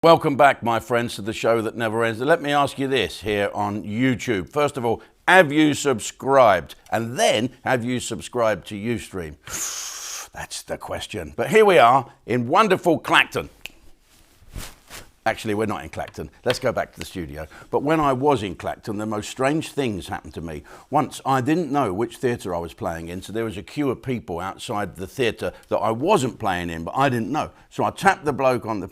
Welcome back, my friends, to the show that never ends. Let me ask you this here on YouTube. First of all, have you subscribed? And then, have you subscribed to Ustream? That's the question. But here we are in wonderful Clacton. Actually, we're not in Clacton. Let's go back to the studio. But when I was in Clacton, the most strange things happened to me. Once, I didn't know which theatre I was playing in, so there was a queue of people outside the theatre that I wasn't playing in, but I didn't know. So I tapped the bloke on the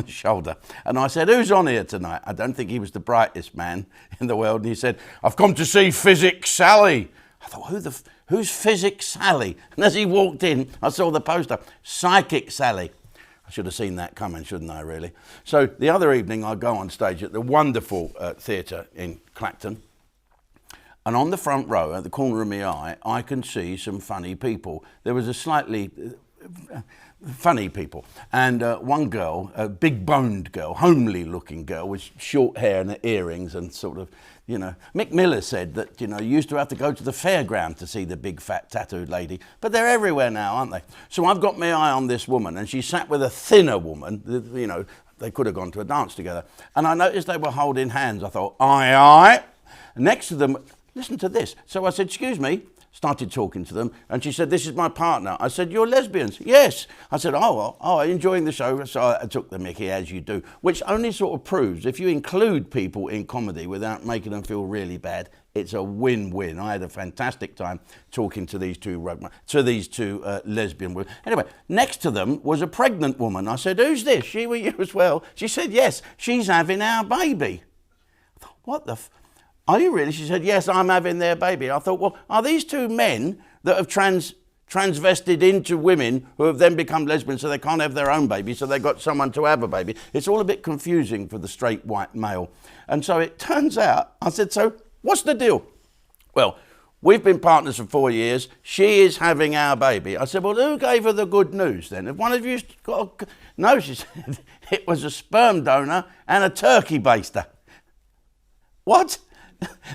shoulder and I said, "Who's on here tonight?" I don't think he was the brightest man in the world, and he said, "I've come to see Physics Sally." I thought, who's Physics Sally? And as he walked in, I saw the poster, Psychic Sally. I should have seen that coming, shouldn't I, really? So the other evening I go on stage at the wonderful theatre in Clacton, and on the front row, at the corner of my eye, I can see some funny people. There was a slightly funny people, and one girl, a big boned girl, homely looking girl with short hair and earrings and sort of, you know, Mick Miller said that, you know, you used to have to go to the fairground to see the big fat tattooed lady, but they're everywhere now, aren't they? So I've got my eye on this woman, and she sat with a thinner woman, you know, they could have gone to a dance together, and I noticed they were holding hands. I thought, aye. Next to them, listen to this. So I said, "Excuse me," started talking to them, and she said, "This is my partner." I said, "You're lesbians?" "Yes." I said, "Oh, enjoying the show." So I took the mickey, as you do, which only sort of proves if you include people in comedy without making them feel really bad, it's a win-win. I had a fantastic time talking to these two lesbian women. Anyway, next to them was a pregnant woman. I said, "Who's this? She with you as well?" She said, "Yes, she's having our baby." I thought, what the "Are you really?" She said, "Yes, I'm having their baby." I thought, well, are these two men that have transvested into women who have then become lesbians so they can't have their own baby, so they've got someone to have a baby? It's all a bit confusing for the straight white male. And so it turns out, I said, "So what's the deal?" "Well, we've been partners for 4 years. She is having our baby." I said, "Well, who gave her the good news then? If one of you got a..." "No," she said, "it was a sperm donor and a turkey baster." What?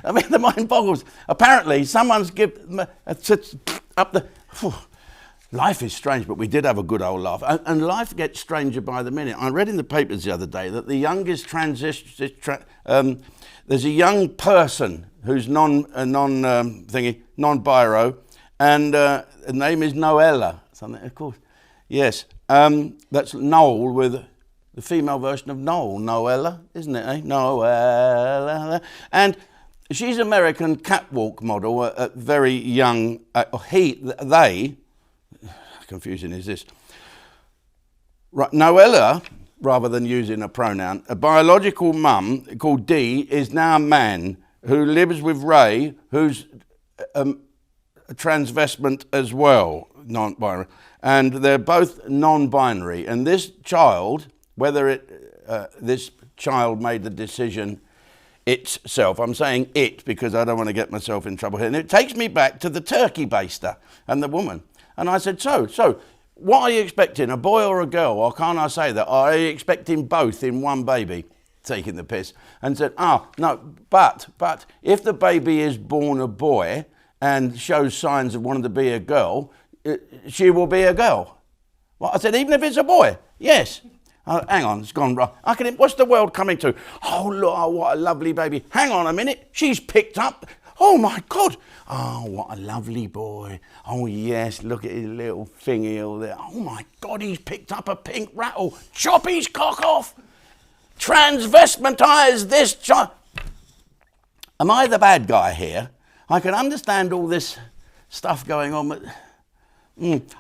I mean, the mind boggles. Apparently, someone's given up the... Life is strange, but we did have a good old laugh. And life gets stranger by the minute. I read in the papers the other day that the youngest there's a young person who's non-biro, and the name is Noella. Something, of course. Yes, that's Noel with the female version of Noella, isn't it? Eh? Noella. And she's an American catwalk model, very young. Confusing is this? Right, Noella, rather than using a pronoun, a biological mum called Dee is now a man who lives with Ray, who's a transvestment as well, non-binary, and they're both non-binary. And this child, whether this child made the decision itself. I'm saying it because I don't want to get myself in trouble here. And it takes me back to the turkey baster and the woman. And I said, so, what are you expecting, a boy or a girl? Or can't I say that? Are you expecting both in one baby? Taking the piss. And said, no, but if the baby is born a boy and shows signs of wanting to be a girl, she will be a girl. Well, I said, even if it's a boy? Yes. Hang on, it's gone wrong. What's the world coming to? Oh, look, what a lovely baby. Hang on a minute, she's picked up. Oh, my God. Oh, what a lovely boy. Oh, yes, look at his little thingy all there. Oh, my God, he's picked up a pink rattle. Chop his cock off. Transvestitize this child. Am I the bad guy here? I can understand all this stuff going on, but